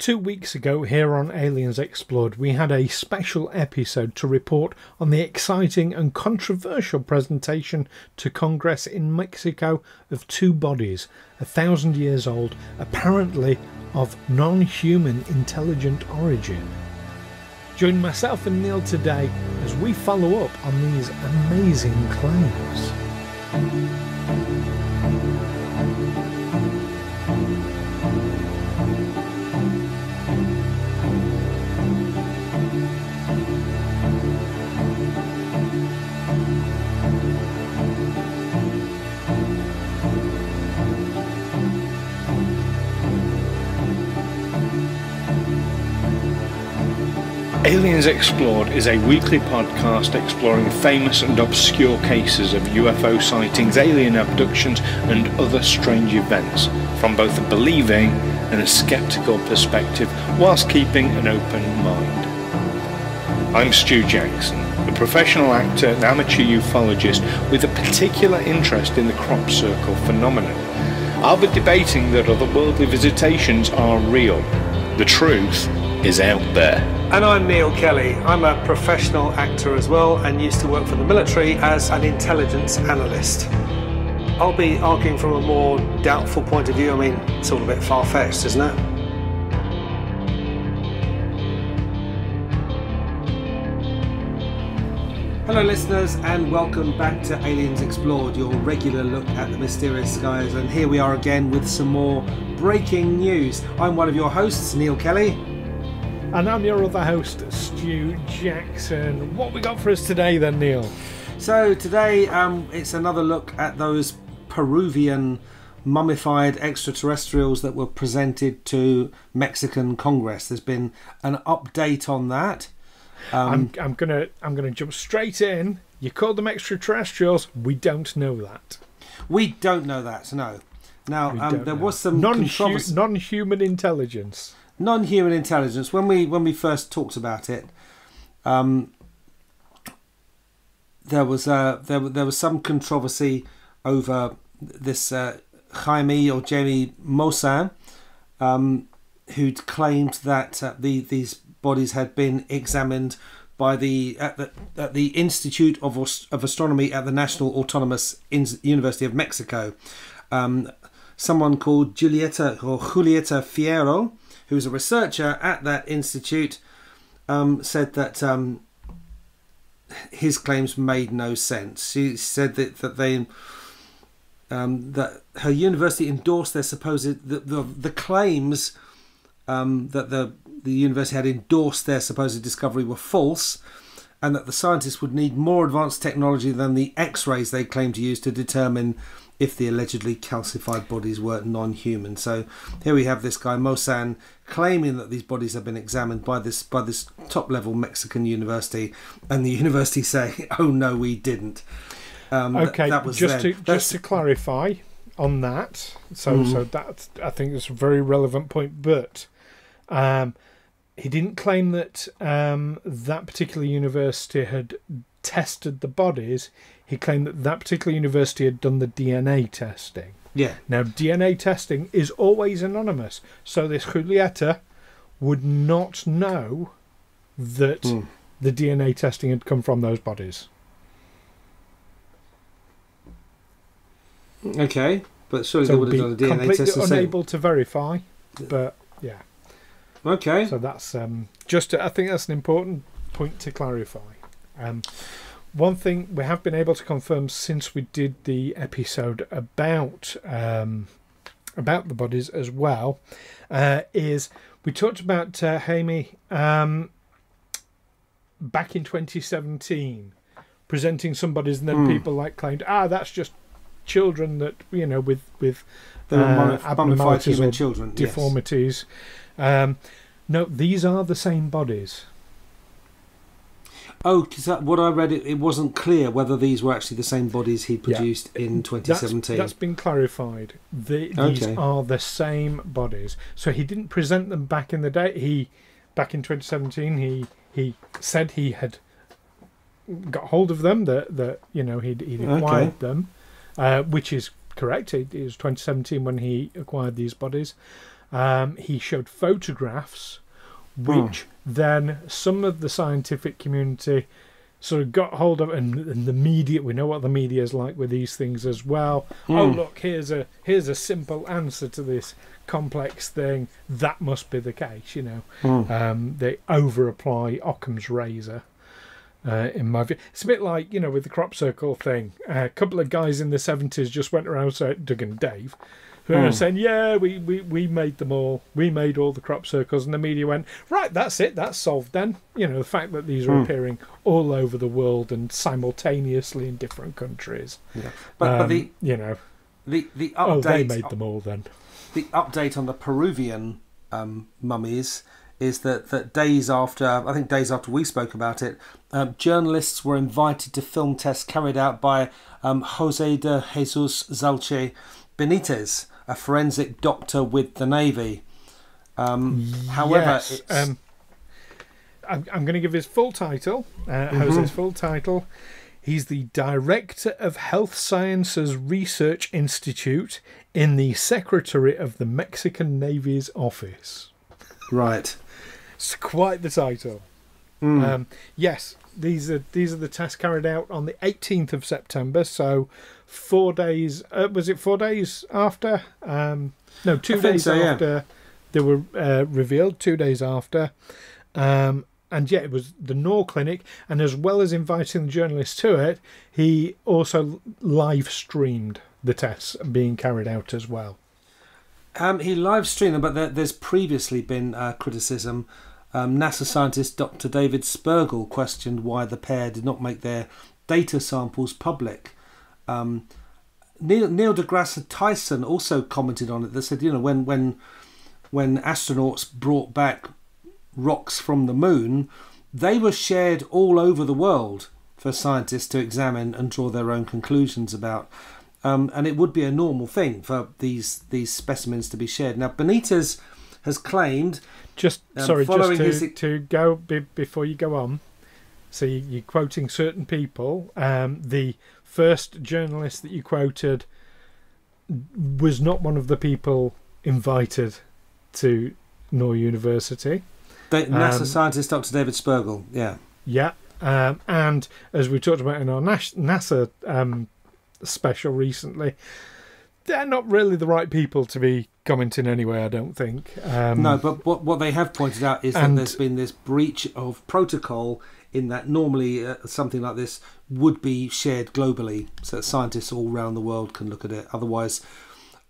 2 weeks ago here on Aliens Explored, we had a special episode to report on the exciting and controversial presentation to Congress in Mexico of two bodies, 1,000 years old, apparently of non-human intelligent origin. Join myself and Neil today as we follow up on these amazing claims. Aliens Explored is a weekly podcast exploring famous and obscure cases of UFO sightings, alien abductions and other strange events from both a believing and a sceptical perspective whilst keeping an open mind. I'm Stu Jackson, a professional actor and amateur ufologist with a particular interest in the crop circle phenomenon. I'll be debating that otherworldly visitations are real. The truth is out there. And I'm Neil Kelly. I'm a professional actor as well and used to work for the military as an intelligence analyst. I'll be arguing from a more doubtful point of view. I mean, it's all a bit far-fetched, isn't it? Hello listeners, and welcome back to Aliens Explored, your regular look at the mysterious skies. And here we are again with some more breaking news. I'm one of your hosts, Neil Kelly. And I'm your other host, Stu Jackson. What we got for us today then, Neil? So today it's another look at those Peruvian mummified extraterrestrials that were presented to Mexican Congress. There's been an update on that. I'm gonna jump straight in. You called them extraterrestrials. We don't know that. We don't know that, no. Now there was some controversy. Non-human intelligence. Non-human intelligence. When we first talked about it, there was some controversy over this Jaime Maussan, who'd claimed that these bodies had been examined by at the Institute of Astronomy at the National Autonomous University of Mexico. Someone called Julieta Fierro, who's a researcher at that institute, said that his claims made no sense. She said that her university endorsed their supposed the claims that the university had endorsed their supposed discovery were false, and that the scientists would need more advanced technology than the X-rays they claimed to use to determine if the allegedly calcified bodies were non-human. So here we have this guy Maussan claiming that these bodies have been examined by this top-level Mexican university, and the university say, "Oh no, we didn't." Okay, that was just to clarify on that. So that, I think, is a very relevant point. But he didn't claim that that particular university had tested the bodies. He claimed that particular university had done the DNA testing. Yeah. Now, DNA testing is always anonymous, so this Julieta would not know that the DNA testing had come from those bodies. Okay, but surely they would have done a DNA test. Completely unable to verify, but yeah. Okay. So that's I think that's an important point to clarify. One thing we have been able to confirm since we did the episode about the bodies as well is we talked about Jaime back in 2017 presenting some bodies, and then people claimed that's just children that with abnormalities or children, deformities. Yes. No, these are the same bodies. Oh, because what I read, it wasn't clear whether these were actually the same bodies he produced in 2017. That's been clarified. These are the same bodies. So he didn't present them back in the day. Back in 2017, he said he had got hold of them, that he'd acquired them, which is correct. It was 2017 when he acquired these bodies. He showed photographs, which then some of the scientific community sort of got hold of, and the media. We know what the media is like with these things as well. Oh, look, here's a simple answer to this complex thing. That must be the case, you know. They over-apply Occam's razor. In my view, it's a bit like, you know, with the crop circle thing. A couple of guys in the 70s just went around, Doug and Dave, who were saying, yeah, we made them all. We made all the crop circles. And the media went, right, that's it. That's solved then. You know, the fact that these are appearing all over the world and simultaneously in different countries. Yeah. But the update... Oh, they made them all then. The update on the Peruvian mummies is that days after we spoke about it, journalists were invited to film tests carried out by Jose de Jesus Zalche Benitez, a forensic doctor with the Navy. However, yes. I'm going to give his full title, Jose's full title. He's the Director of Health Sciences Research Institute in the Secretary of the Mexican Navy's office. Right. It's quite the title. Yes, these are the tests carried out on the 18th of September, so 4 days... was it 4 days after? No, 2 days after they were revealed, 2 days after. And yeah, it was the Nor Clinic, and as well as inviting the journalists to it, he also live streamed the tests being carried out as well. He live streamed them, but there's previously been criticism. NASA scientist Dr. David Spergel questioned why the pair did not make their data samples public. Neil deGrasse Tyson also commented on it. They said, you know, when astronauts brought back rocks from the moon, they were shared all over the world for scientists to examine and draw their own conclusions about. And it would be a normal thing for these specimens to be shared. Now, Benitez has claimed... to go before you go on. So you're quoting certain people. The first journalist that you quoted was not one of the people invited to Nor University. NASA scientist Dr. David Spergel, yeah. Yeah, and as we talked about in our NASA special recently, they're not really the right people to be commenting anyway, I don't think. No, but what they have pointed out is that there's been this breach of protocol in that normally something like this would be shared globally so that scientists all around the world can look at it. Otherwise,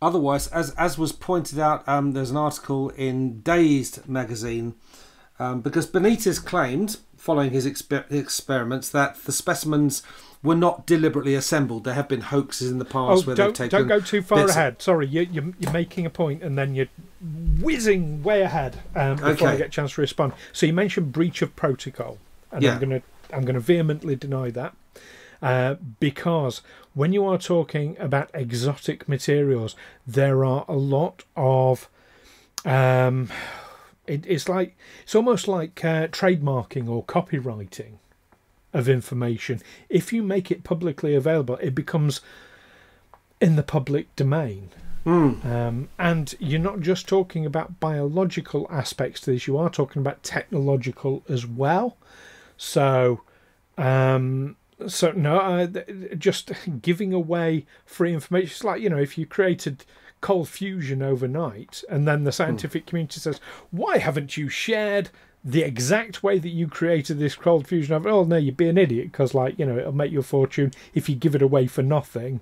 as was pointed out, there's an article in Dazed magazine, because Benitez claimed, following his experiments, that the specimens were not deliberately assembled. There have been hoaxes in the past where they've taken... Don't go too far ahead. Sorry, you're making a point and then you're whizzing way ahead before I get a chance to respond. So you mentioned breach of protocol, and I'm going to vehemently deny that, because when you are talking about exotic materials, there are a lot of... It's almost like trademarking or copywriting of information. If you make it publicly available, it becomes in the public domain. And you're not just talking about biological aspects to this, you are talking about technological as well. So just giving away free information. It's like, you know, if you created cold fusion overnight and then the scientific community says, why haven't you shared the exact way that you created this cold fusion over? Oh no, you'd be an idiot, because, like, you know, it'll make you a fortune if you give it away for nothing.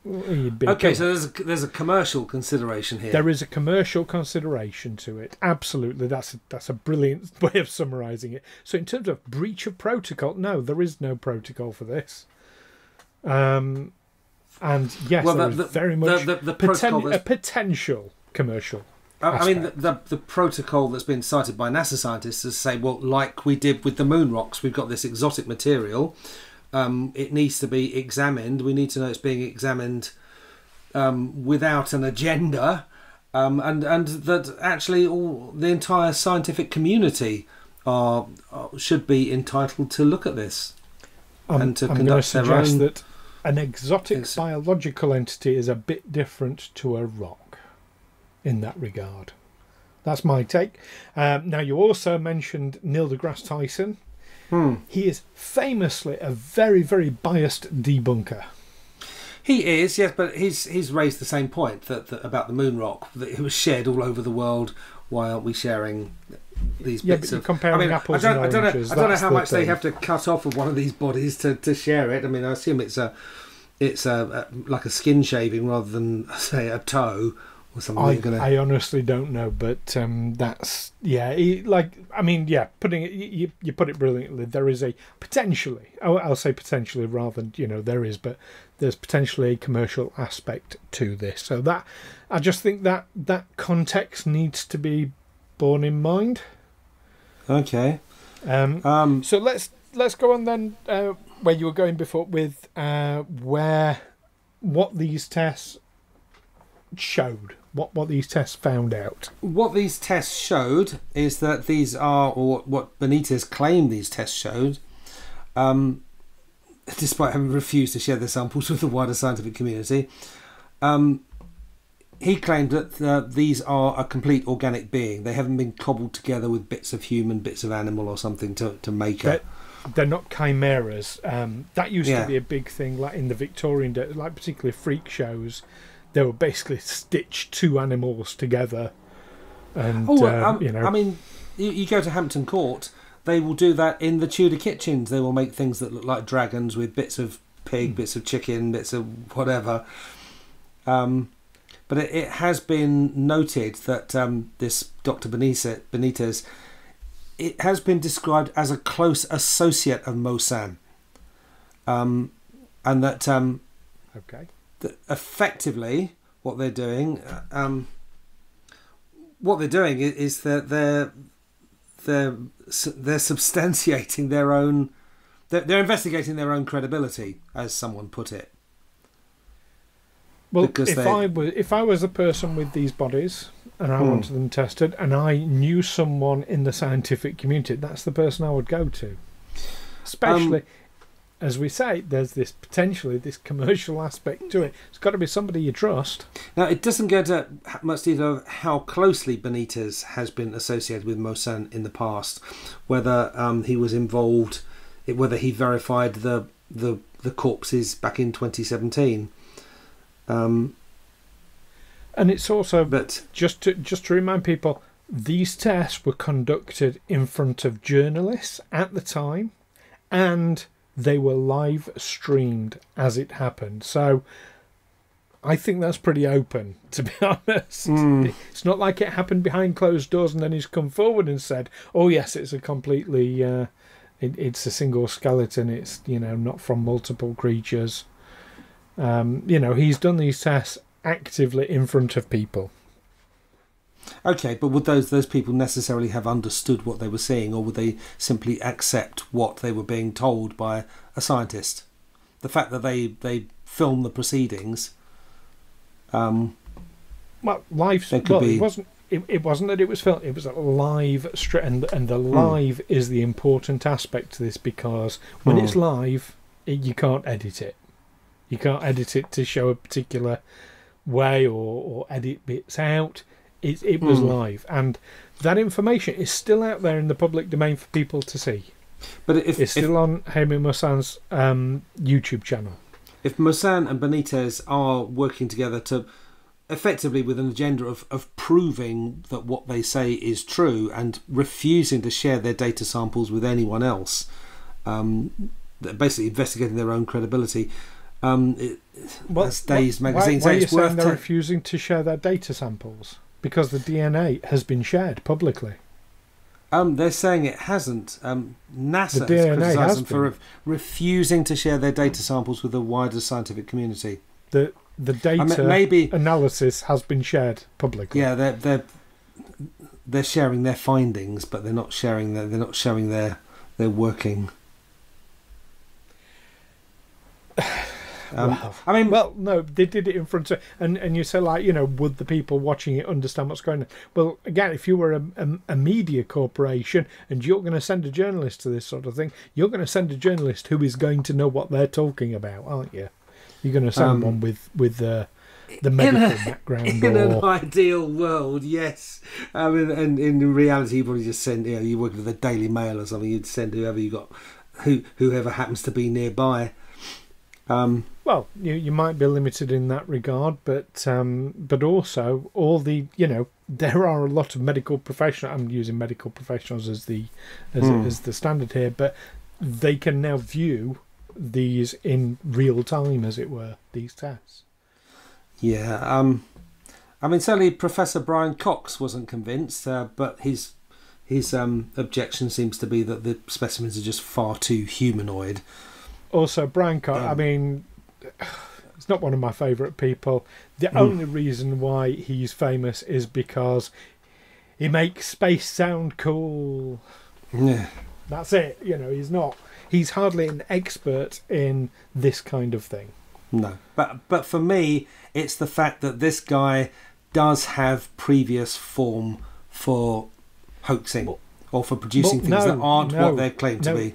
So there's a commercial consideration here. There is a commercial consideration to it. Absolutely, that's a brilliant way of summarising it. So in terms of breach of protocol, no, there is no protocol for this. And yes, there is very much a potential commercial. I mean, the protocol that's been cited by NASA scientists is to say, well, like we did with the moon rocks, we've got this exotic material. It needs to be examined. We need to know it's being examined without an agenda, and that actually the entire scientific community should be entitled to look at this and to conduct their own. I'm going to suggest that an exotic biological entity is a bit different to a rock. in that regard. That's my take. Now, you also mentioned Neil deGrasse Tyson. He is famously a very, very biased debunker. He is, yes, but he's raised the same point that about the moon rock, that it was shared all over the world. Why aren't we sharing these bits but of... comparing apples and oranges. I don't know how much they have to cut off of one of these bodies to share it. I mean, I assume it's like a skin shaving rather than, say, a toe or something. I honestly don't know, but that's putting it, you put it brilliantly. There is a potentially, I'll say potentially rather than there is, but there's potentially a commercial aspect to this. So that I just think that context needs to be borne in mind. Okay. So let's go on then where you were going before with what these tests showed, what these tests found out. What these tests showed is that these are, or what Benitez claimed these tests showed, despite having refused to share their samples with the wider scientific community, he claimed that these are a complete organic being. They haven't been cobbled together with bits of human, bits of animal or something to make a... They're not chimeras. That used to be a big thing, like in the Victorian days, like particularly freak shows. They were basically stitched two animals together. And, I mean, you go to Hampton Court, they will do that in the Tudor kitchens. They will make things that look like dragons with bits of pig, bits of chicken, bits of whatever. But it has been noted that this Dr. Benitez, it has been described as a close associate of Mosan. And that, that effectively what they're doing is that they're substantiating their own, they're investigating their own credibility, as someone put it. Well, if I was a person with these bodies and I wanted them tested, and I knew someone in the scientific community, that's the person I would go to. Especially, as we say, there's this commercial aspect to it. It's got to be somebody you trust. Now, it doesn't go into much detail of how closely Benitez has been associated with Mosan in the past, whether he was involved, whether he verified the corpses back in 2017. And it's also, just to remind people, these tests were conducted in front of journalists at the time, and they were live streamed as it happened. So I think that's pretty open, to be honest. It's not like it happened behind closed doors and then he's come forward and said, oh yes, it's a completely it's a single skeleton, it's not from multiple creatures. He's done these tests actively in front of people. Okay, but would those people necessarily have understood what they were seeing, or would they simply accept what they were being told by a scientist? The fact that they filmed the proceedings. It wasn't that it was filmed. It was a live and the live is the important aspect to this, because when it's live, you can't edit it. You can't edit it to show a particular way or edit bits out. It was live, and that information is still out there in the public domain for people to see. But it's still on Jaime Mosan's YouTube channel. If Mosan and Benitez are working together to effectively with an agenda of proving that what they say is true and refusing to share their data samples with anyone else, basically investigating their own credibility. As Days magazine says, why are you saying they're refusing to share their data samples? Because the DNA has been shared publicly. They're saying it hasn't. NASA has criticised them for refusing to share their data samples with the wider scientific community. The data analysis has been shared publicly. Yeah, they're sharing their findings, but they're not sharing their working. No, they did it in front of, and you say, like, would the people watching it understand what's going on? Well, again, if you were a media corporation and you're going to send a journalist to this sort of thing, you're going to send a journalist who is going to know what they're talking about, aren't you? You're going to send one with the medical background. In an ideal world, yes. I mean, and in reality, you probably just send, you work with the Daily Mail or something, you'd send whoever you got, whoever happens to be nearby. Well, you might be limited in that regard, but also all the, there are a lot of medical professionals. I'm using medical professionals as the standard here, but they can now view these in real time, as it were, these tests. Yeah, I mean, certainly Professor Brian Cox wasn't convinced, but his objection seems to be that the specimens are just far too humanoid. Also, Brian Cox, I mean, he's not one of my favourite people. The only reason why he's famous is because he makes space sound cool. Yeah. That's it. He's hardly an expert in this kind of thing. No. But for me, it's the fact that this guy does have previous form for hoaxing or for producing things that aren't what they're claimed to be.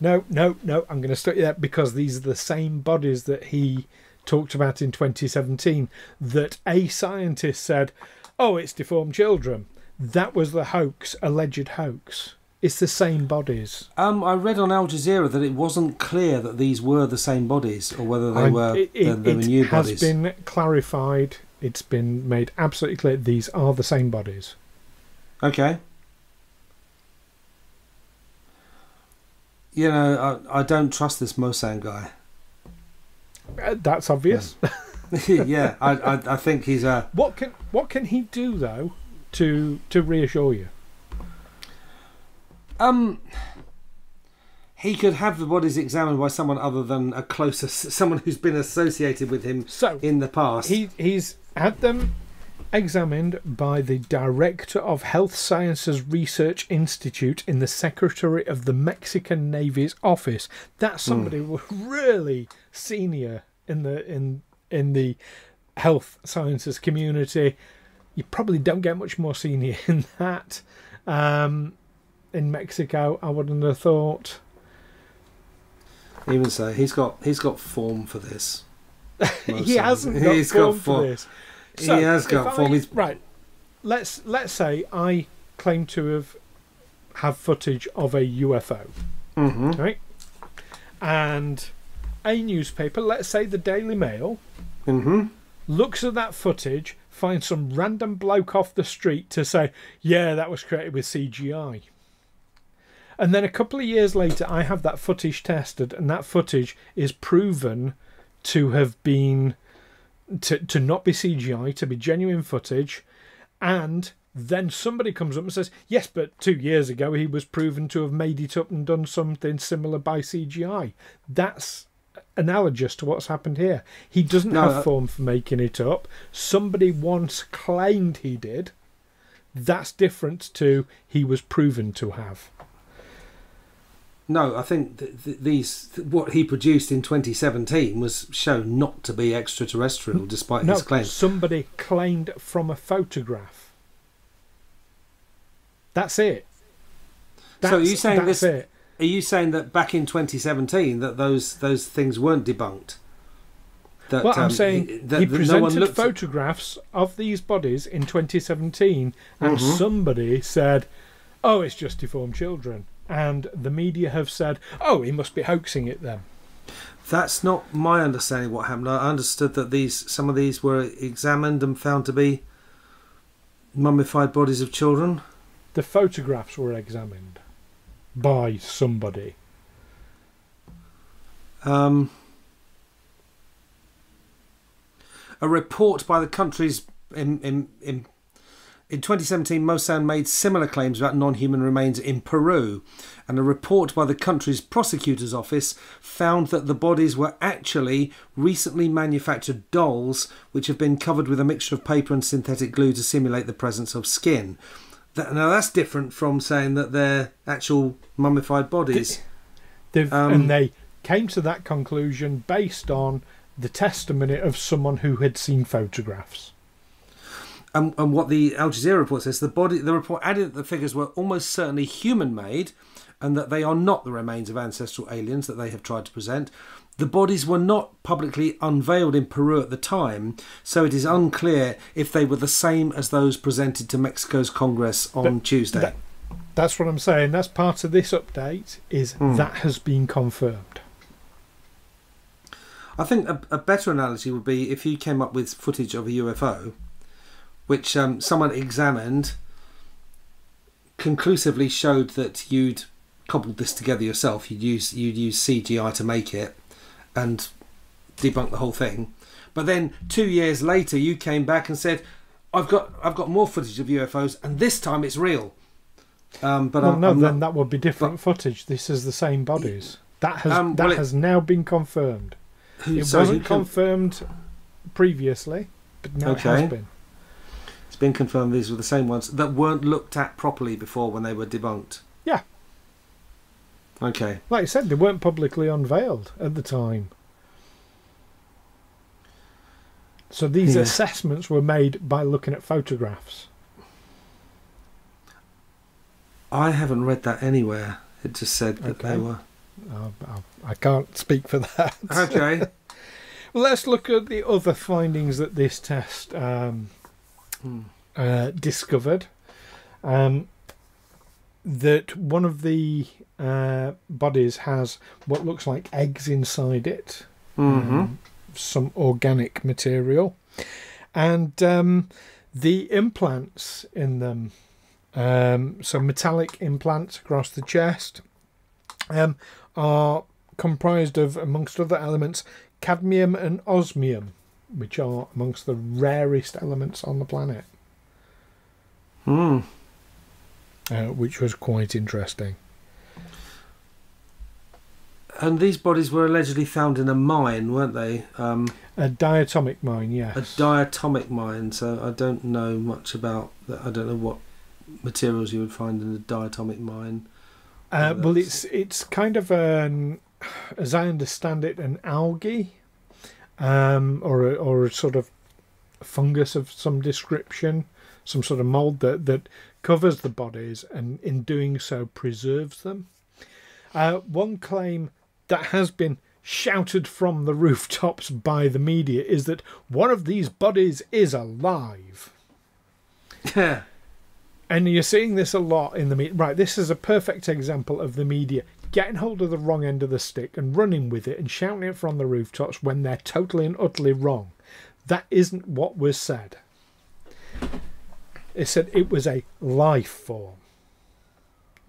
No, I'm going to stop you there, because these are the same bodies that he talked about in 2017 that a scientist said, oh, it's deformed children. That was the alleged hoax. It's the same bodies. I read on Al Jazeera that it wasn't clear that these were the same bodies or whether they were new bodies. It has been clarified. It's been made absolutely clear these are the same bodies. Okay. I don't trust this Mosan guy. That's obvious. Yeah, I think he's a... What can he do, though, to reassure you? He could have the bodies examined by someone other than someone who's been associated with him in the past. He's had them examined by the Director of Health Sciences Research Institute in the Secretary of the Mexican Navy's office. That's somebody really senior in the health sciences community. You probably don't get much more senior in that. In Mexico, I wouldn't have thought. Even so, he's got form for this. He hasn't got form for this. So he has got form. Right. Let's say I claim to have footage of a UFO. Mm-hmm. Right? And a newspaper, let's say the Daily Mail, looks at that footage, finds some random bloke off the street to say, yeah, that was created with CGI. And then a couple of years later, I have that footage tested, and that footage is proven to have been... To not be CGI, to be genuine footage, and then somebody comes up and says, yes, but 2 years ago he was proven to have made it up and done something similar by CGI. That's analogous to what's happened here. He doesn't have form for making it up. Somebody once claimed he did. That's different to he was proven to have. No, I think what he produced in 2017 was shown not to be extraterrestrial, despite his claim. Somebody claimed from a photograph. That's it. So are you saying this? Are you saying that back in 2017 that those things weren't debunked? Well, I'm saying he presented photographs of these bodies in 2017, and somebody said, "Oh, it's just deformed children." And the media have said, oh, he must be hoaxing it then. That's not my understanding of what happened. I understood that some of these were examined and found to be mummified bodies of children. The photographs were examined by somebody. A report by the country's... In 2017, Mosan made similar claims about non-human remains in Peru, and a report by the country's prosecutor's office found that the bodies were actually recently manufactured dolls which have been covered with a mixture of paper and synthetic glue to simulate the presence of skin. Now that's different from saying that they're actual mummified bodies. And they came to that conclusion based on the testimony of someone who had seen photographs. And what the Al Jazeera report says, the report added that the figures were almost certainly human-made and that they are not the remains of ancestral aliens that they have tried to present. The bodies were not publicly unveiled in Peru at the time, so it is unclear if they were the same as those presented to Mexico's Congress on Tuesday. That's what I'm saying. That's part of this update, is that has been confirmed. I think a better analogy would be if you came up with footage of a UFO, which someone examined, conclusively showed that you'd cobbled this together yourself. You'd use CGI to make it and debunk the whole thing. But then 2 years later, you came back and said, "I've got more footage of UFOs, and this time it's real." Then that would be different footage. This is the same bodies. That has now been confirmed. It wasn't confirmed previously, but now it has been. It's been confirmed these were the same ones that weren't looked at properly before when they were debunked. Yeah. Okay. Like I said, they weren't publicly unveiled at the time. So these assessments were made by looking at photographs. I haven't read that anywhere. It just said that they were... I can't speak for that. Okay. Well, let's look at the other findings that this test discovered. That one of the bodies has what looks like eggs inside it. Some organic material. And the implants in them, so metallic implants across the chest, are comprised of, amongst other elements, cadmium and osmium, which are amongst the rarest elements on the planet. Which was quite interesting. And these bodies were allegedly found in a mine, weren't they? A diatomic mine, yes. A diatomic mine, so I don't know much about that. I don't know what materials you would find in a diatomic mine. Well, it's kind of as I understand it, an algae, or a sort of fungus of some description, some sort of mould that covers the bodies and in doing so preserves them. One claim that has been shouted from the rooftops by the media is that one of these bodies is alive. Yeah. And you're seeing this a lot in the media. Right, this is a perfect example of the media getting hold of the wrong end of the stick and running with it and shouting it from the rooftops when they're totally and utterly wrong. That isn't what was said. It said it was a life form.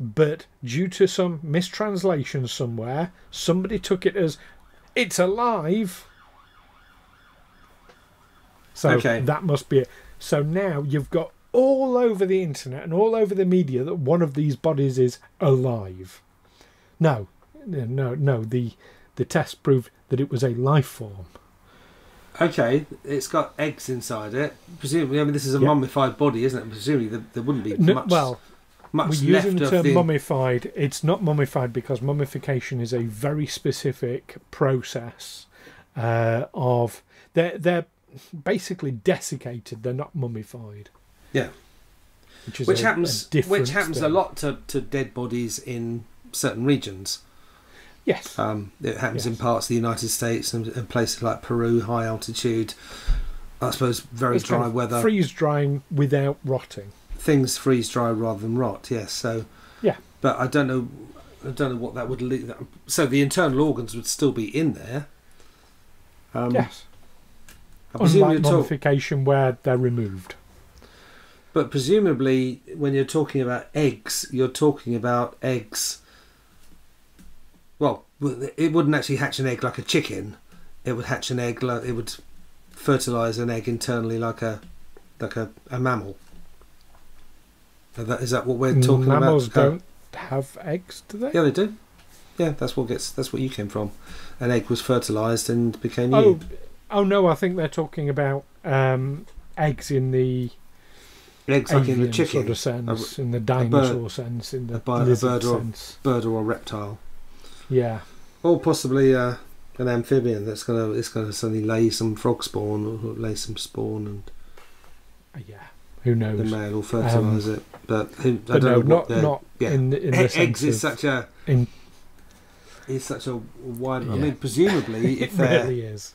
But due to some mistranslation somewhere, somebody took it as, it's alive. So that must be it. So now you've got all over the internet and all over the media that one of these bodies is alive. No. The test proved that it was a life form. Okay, it's got eggs inside it. Presumably, I mean, this is a mummified body, isn't it? Presumably, there wouldn't be much. Well, much we're left using the of term mummified. It's not mummified because mummification is a very specific process of they're basically desiccated. They're not mummified. Yeah, which happens a lot to dead bodies in certain regions. Yes, it happens in parts of the United States and places like Peru, high altitude. I suppose very dry weather. Freeze drying without rotting. Things freeze dry rather than rot. Yes, so yeah. But I don't know what that would lead. So the internal organs would still be in there. Yes. Unlike mummification where they're removed. But presumably, when you're talking about eggs, you're talking about eggs. Well, it wouldn't actually hatch an egg like a chicken. It would hatch an egg like it would fertilise an egg internally like a mammal. Is that what we're talking about? Mammals don't have eggs, do they? Yeah, they do. Yeah, that's what you came from. An egg was fertilised and became you. Oh no, I think they're talking about eggs in the eggs like in the chicken sort of sense, in the dinosaur sense, in the lizard sense, bird or a reptile. Yeah, or possibly an amphibian that's gonna suddenly lay some frog spawn or lay some spawn and who knows? The male will fertilise it, but I don't know. Not in the eggs sense is of, such a. is such a wide. I mean, presumably, if it really is.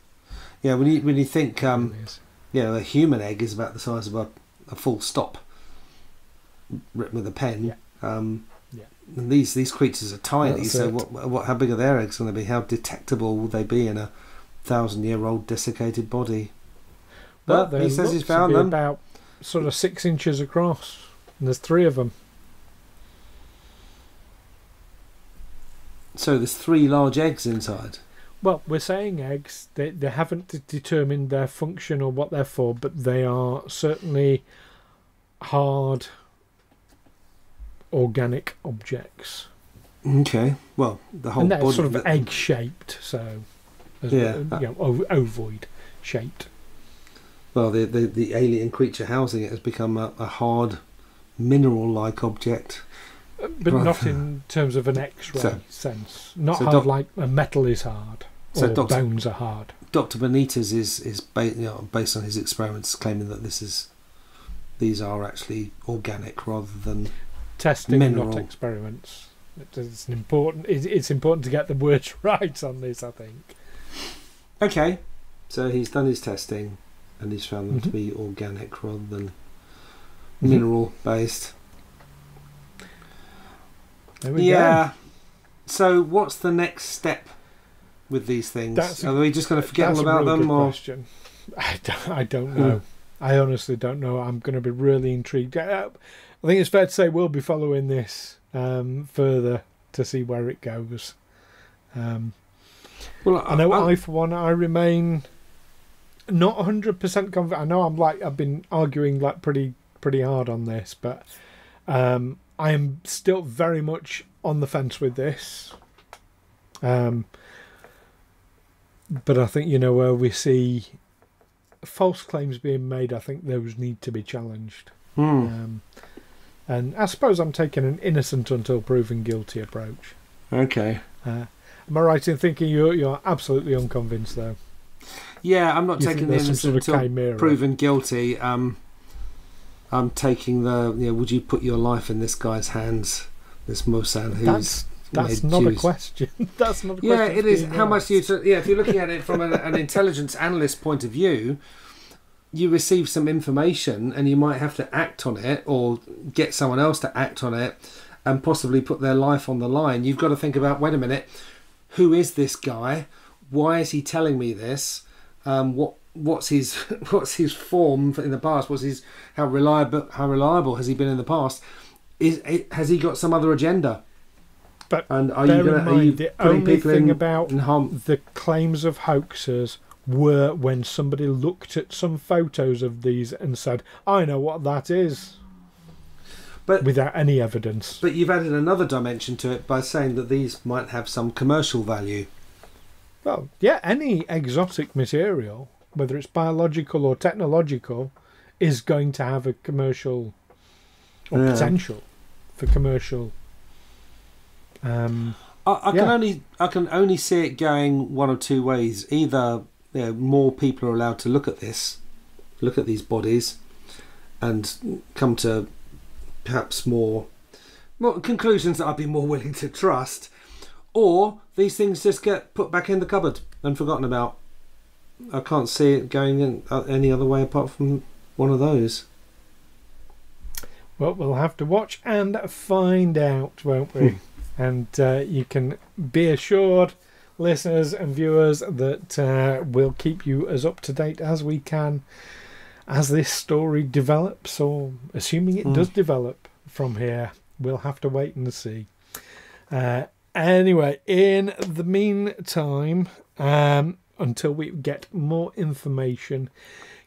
Yeah, when you think, Really is. a human egg is about the size of a full stop written with a pen. Yeah. And these creatures are tiny. That's so it. how big are their eggs going to be? How detectable will they be in a 1,000-year-old desiccated body? But he says he's found them. About sort of 6 inches across, and there's 3 of them. So there's 3 large eggs inside. Well, we're saying eggs. They haven't determined their function or what they're for, but they are certainly hard organic objects. Okay. Well, the whole and they're body sort of egg shaped, so ovoid shaped. Well, the alien creature housing it has become a hard mineral-like object. But not in terms of an X-ray sense. Not so hard like a metal is hard, or bones are hard. Dr. Benitez is based on his experiments, claiming that these are actually organic rather than testing, mineral. not experiments. It's important to get the words right on this, I think. Okay, so he's done his testing, and he's found them to be organic rather than mineral-based. There we go. So what's the next step with these things? Are we just going to forget all about them? Or question. I don't know. I honestly don't know. I'm going to be really intrigued. I think it's fair to say we'll be following this further to see where it goes. Well, I know I for one, I remain not 100% convinced. I know I've been arguing like pretty hard on this, but I am still very much on the fence with this. But I think, where we see false claims being made, I think those need to be challenged. And I suppose I'm taking an innocent until proven guilty approach. Okay. Am I right in thinking you're absolutely unconvinced, though? Yeah, I'm not taking the innocent until proven guilty. I'm taking would you put your life in this guy's hands, this Mossad who's... That's not a question. That's not a question. Yeah, it is. How much do you... if you're looking at it from an intelligence analyst point of view, you receive some information and you might have to act on it or get someone else to act on it and possibly put their life on the line. You've got to think about, wait a minute, who is this guy? Why is he telling me this? What's his form in the past? How reliable has he been in the past? Has he got some other agenda? But and the only thing about the claims of hoaxers were when somebody looked at some photos of these and said, I know what that is. But without any evidence. But you've added another dimension to it by saying that these might have some commercial value. Well, yeah, any exotic material, whether it's biological or technological, is going to have a commercial or potential for commercial. I can only see it going one of two ways. Either more people are allowed to look at these bodies, and come to perhaps more conclusions that I'd be more willing to trust, or these things just get put back in the cupboard and forgotten about. I can't see it going in any other way apart from one of those. Well, we'll have to watch and find out, won't we? And you can be assured, listeners and viewers, that we'll keep you as up to date as we can as this story develops, or assuming it does develop from here. We'll have to wait and see. Anyway, in the meantime, until we get more information,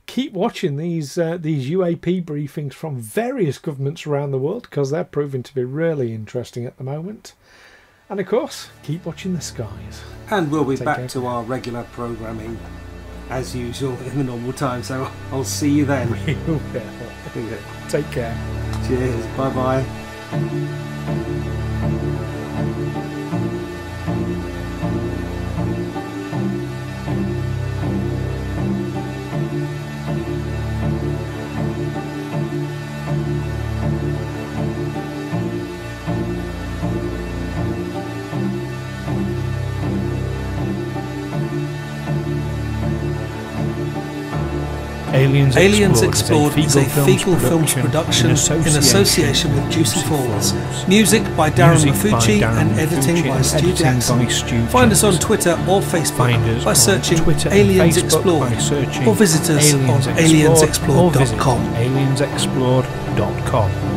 keep watching these UAP briefings from various governments around the world, because they're proving to be really interesting at the moment. And of course, keep watching the skies. And we'll be back to our regular programming as usual in the normal time, so I'll see you then. We will. Take care. Cheers. Bye-bye. Aliens Explored is a Fecal Films production in association with Juicy Falls. Music by Darren Mafucci and editing by Stu Jackson. Find us on Twitter or Facebook by searching Aliens Explored, or visit us on aliensexplored.com. aliensexplored.com.